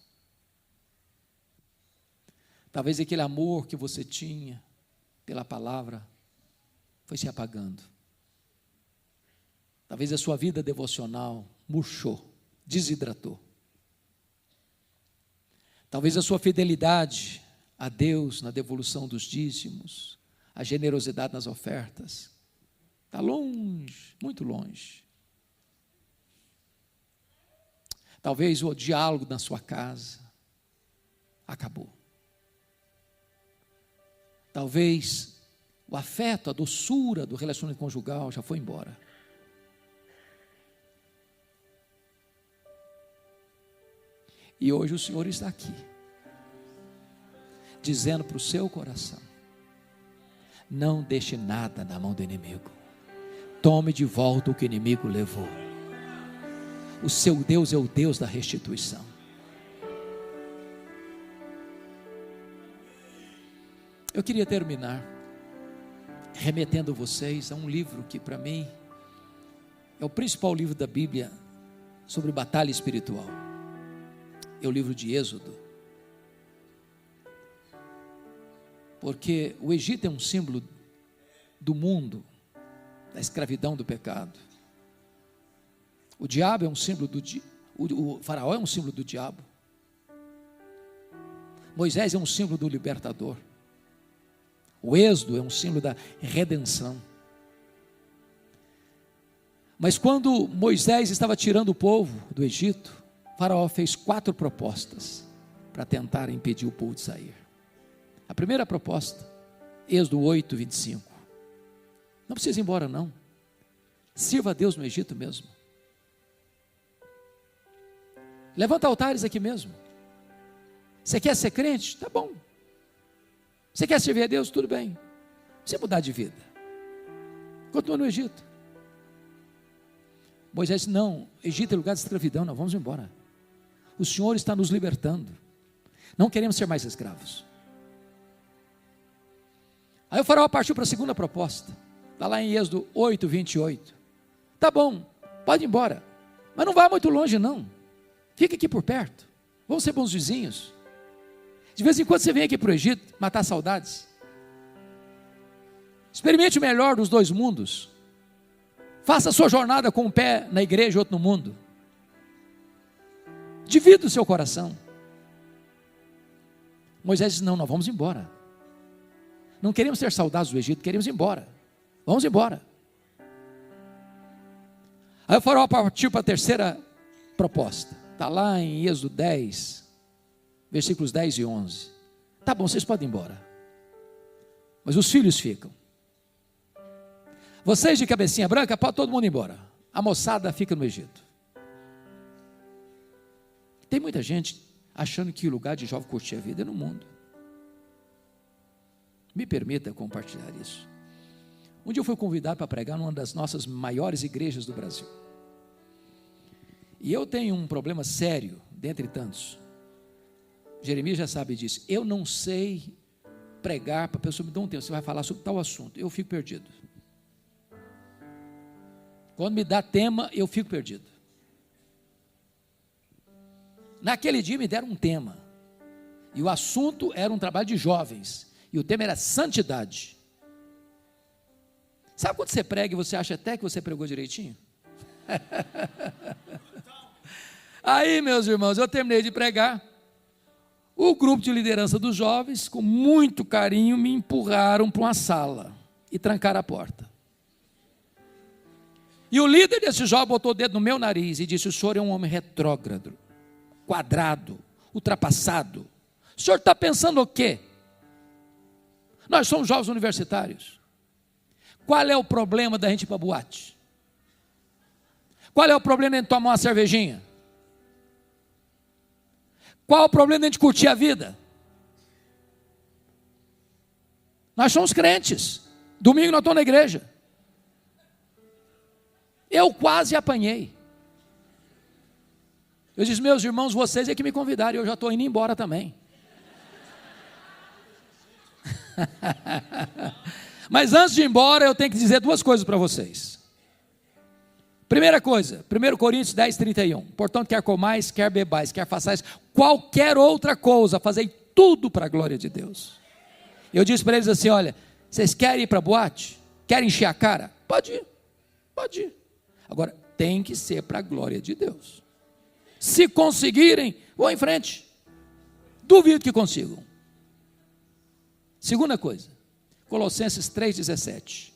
Talvez aquele amor que você tinha pela palavra foi se apagando. Talvez a sua vida devocional murchou, desidratou. Talvez a sua fidelidade a Deus na devolução dos dízimos, a generosidade nas ofertas, está longe, muito longe. Talvez o diálogo na sua casa acabou. Talvez o afeto, a doçura do relacionamento conjugal já foi embora. E hoje o Senhor está aqui, dizendo para o seu coração: não deixe nada na mão do inimigo. Tome de volta o que o inimigo levou. O seu Deus é o Deus da restituição. Eu queria terminar remetendo vocês a um livro que para mim é o principal livro da Bíblia sobre batalha espiritual. É o livro de Êxodo. Porque o Egito é um símbolo do mundo, da escravidão, do pecado. O diabo é um símbolo o faraó é um símbolo do diabo. Moisés é um símbolo do libertador. O Êxodo é um símbolo da redenção. Mas quando Moisés estava tirando o povo do Egito, o faraó fez 4 propostas para tentar impedir o povo de sair. A primeira proposta, Êxodo 8, 25. Não precisa ir embora não. Sirva a Deus no Egito mesmo. Levanta altares aqui mesmo. Você quer ser crente? Tá bom. Você quer servir a Deus? Tudo bem. Você mudar de vida. Continua no Egito. Moisés disse: não, Egito é lugar de escravidão, nós vamos embora. O Senhor está nos libertando. Não queremos ser mais escravos. Aí o faraó partiu para a segunda proposta. Está lá em Êxodo 8, 28. Tá bom, pode ir embora. Mas não vá muito longe não. Fica aqui por perto. Vamos ser bons vizinhos. De vez em quando você vem aqui para o Egito matar saudades. Experimente o melhor dos 2 mundos. Faça a sua jornada com um pé na igreja e outro no mundo. Divida o seu coração. Moisés disse: não, nós vamos embora. Não queremos ter saudades do Egito, queremos ir embora. Vamos embora. Aí o faraó partiu para a terceira proposta. Está lá em Êxodo 10, versículos 10 e 11. Tá bom, vocês podem ir embora. Mas os filhos ficam. Vocês de cabecinha branca, pode todo mundo ir embora. A moçada fica no Egito. Tem muita gente achando que o lugar de jovem curtir a vida é no mundo. Me permita compartilhar isso. Um dia eu fui convidado para pregar numa das nossas maiores igrejas do Brasil. E eu tenho um problema sério, dentre tantos. Jeremias já sabe disso. Eu não sei pregar para a pessoa me dar um tempo. Você vai falar sobre tal assunto. Eu fico perdido. Quando me dá tema, eu fico perdido. Naquele dia me deram um tema. E o assunto era um trabalho de jovens. E o tema era santidade. Sabe quando você prega e você acha até que você pregou direitinho? Aí, meus irmãos, eu terminei de pregar. O grupo de liderança dos jovens, com muito carinho, me empurraram para uma sala e trancaram a porta. E o líder desse jovem botou o dedo no meu nariz e disse: o senhor é um homem retrógrado, quadrado, ultrapassado. O senhor está pensando o quê? Nós somos jovens universitários. Qual é o problema da gente ir para a boate? Qual é o problema de a gente tomar uma cervejinha? Qual é o problema de a gente curtir a vida? Nós somos crentes. Domingo nós estamos na igreja. Eu quase apanhei. Eu disse: meus irmãos, vocês é que me convidaram, eu já estou indo embora também. Mas antes de ir embora, eu tenho que dizer duas coisas para vocês. Primeira coisa, 1 Coríntios 10, 31. Portanto, quer comais, quer bebais, quer façais qualquer outra coisa, fazei tudo para a glória de Deus. Eu disse para eles assim: olha, vocês querem ir para a boate? Querem encher a cara? Pode ir, pode ir. Agora, tem que ser para a glória de Deus. Se conseguirem, vão em frente. Duvido que consigam. Segunda coisa, Colossenses 3,17.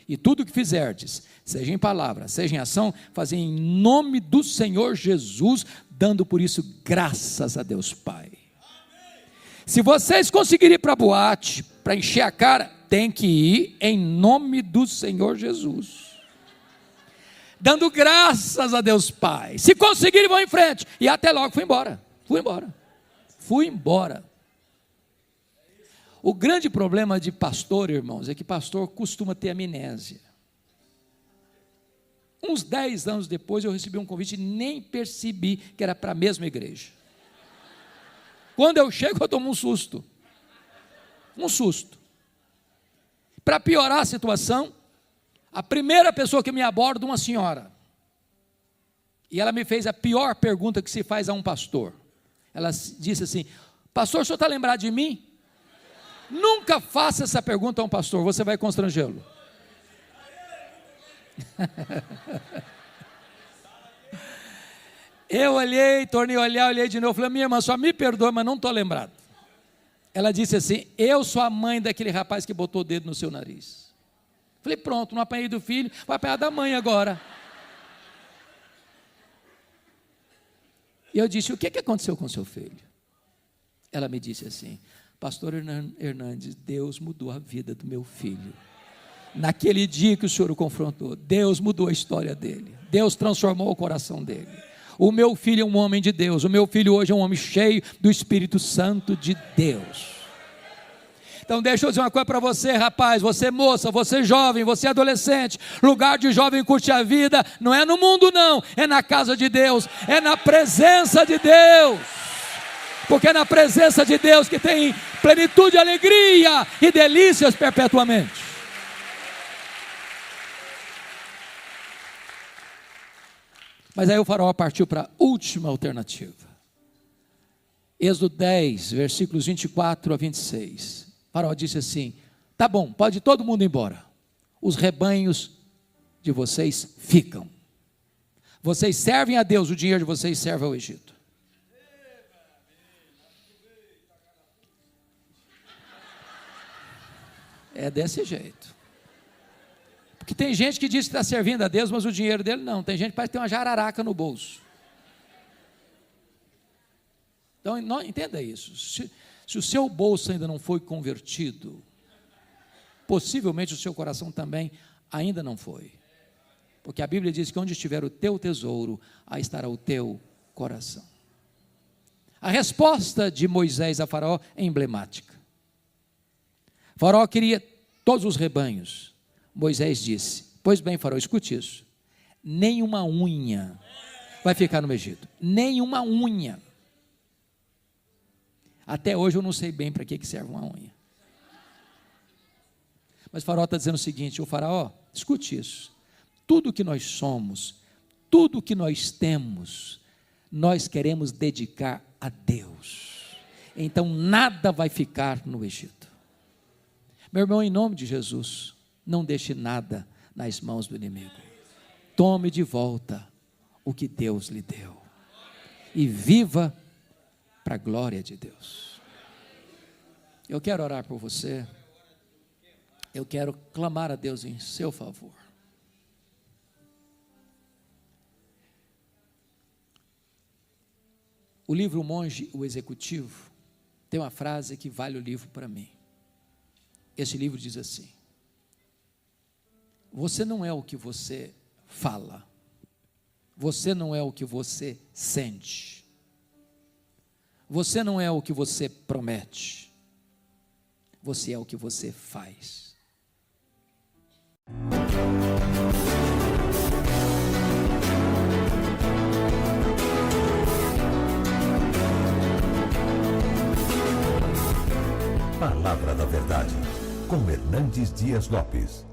E tudo o que fizerdes, seja em palavra, seja em ação, fazei em nome do Senhor Jesus, dando por isso graças a Deus Pai. Se vocês conseguirem ir para a boate, para encher a cara, tem que ir em nome do Senhor Jesus, dando graças a Deus Pai. Se conseguirem, vão em frente. E até logo, fui embora. O grande problema de pastor, irmãos, é que pastor costuma ter amnésia. Uns 10 anos depois eu recebi um convite e nem percebi que era para a mesma igreja. Quando eu chego, eu tomo um susto. Para piorar a situação, a primeira pessoa que me aborda, uma senhora. E ela me fez a pior pergunta que se faz a um pastor. Ela disse assim: pastor, o senhor está lembrado de mim? Nunca faça essa pergunta a um pastor, você vai constrangê-lo. Eu olhei, tornei a olhar, olhei de novo, falei: minha irmã, só me perdoa, mas não estou lembrado. Ela disse assim: eu sou a mãe daquele rapaz que botou o dedo no seu nariz. Falei: pronto, não apanhei do filho, vai apanhar da mãe agora. E eu disse: o que aconteceu com seu filho? Ela me disse assim: pastor Hernandes, Deus mudou a vida do meu filho. Naquele dia que o senhor o confrontou, Deus mudou a história dele. Deus transformou o coração dele. O meu filho é um homem de Deus. O meu filho hoje é um homem cheio do Espírito Santo de Deus. Então deixa eu dizer uma coisa para você, rapaz, você moça, você jovem, você adolescente. Lugar de jovem curtir a vida não é no mundo não, é na casa de Deus, é na presença de Deus. Porque é na presença de Deus que tem plenitude, alegria e delícias perpetuamente. Mas aí o faraó partiu para a última alternativa. Êxodo 10, versículos 24 a 26. O faraó disse assim: tá bom, pode todo mundo ir embora. Os rebanhos de vocês ficam. Vocês servem a Deus, o dinheiro de vocês serve ao Egito. É desse jeito. Porque tem gente que diz que está servindo a Deus, mas o dinheiro dele não. Tem gente que parece ter uma jararaca no bolso. Então, não, entenda isso. Se o seu bolso ainda não foi convertido, possivelmente o seu coração também Ainda não foi. Porque a Bíblia diz que onde estiver o teu tesouro, aí estará o teu coração. A resposta de Moisés a Faraó é emblemática. Faraó queria todos os rebanhos. Moisés disse: pois bem, Faraó, escute isso. Nenhuma unha vai ficar no Egito. Nenhuma unha. Até hoje eu não sei bem para que serve uma unha. Mas Faraó está dizendo o seguinte: o Faraó, escute isso. Tudo que nós somos, tudo que nós temos, nós queremos dedicar a Deus. Então nada vai ficar no Egito. Meu irmão, em nome de Jesus, não deixe nada nas mãos do inimigo. Tome de volta o que Deus lhe deu. E viva para a glória de Deus. Eu quero orar por você. Eu quero clamar a Deus em seu favor. O livro O Monge, o Executivo, tem uma frase que vale o livro para mim. Esse livro diz assim: você não é o que você fala, você não é o que você sente, você não é o que você promete, você é o que você faz. Palavra da Verdade, com Hernandes Dias Lopes.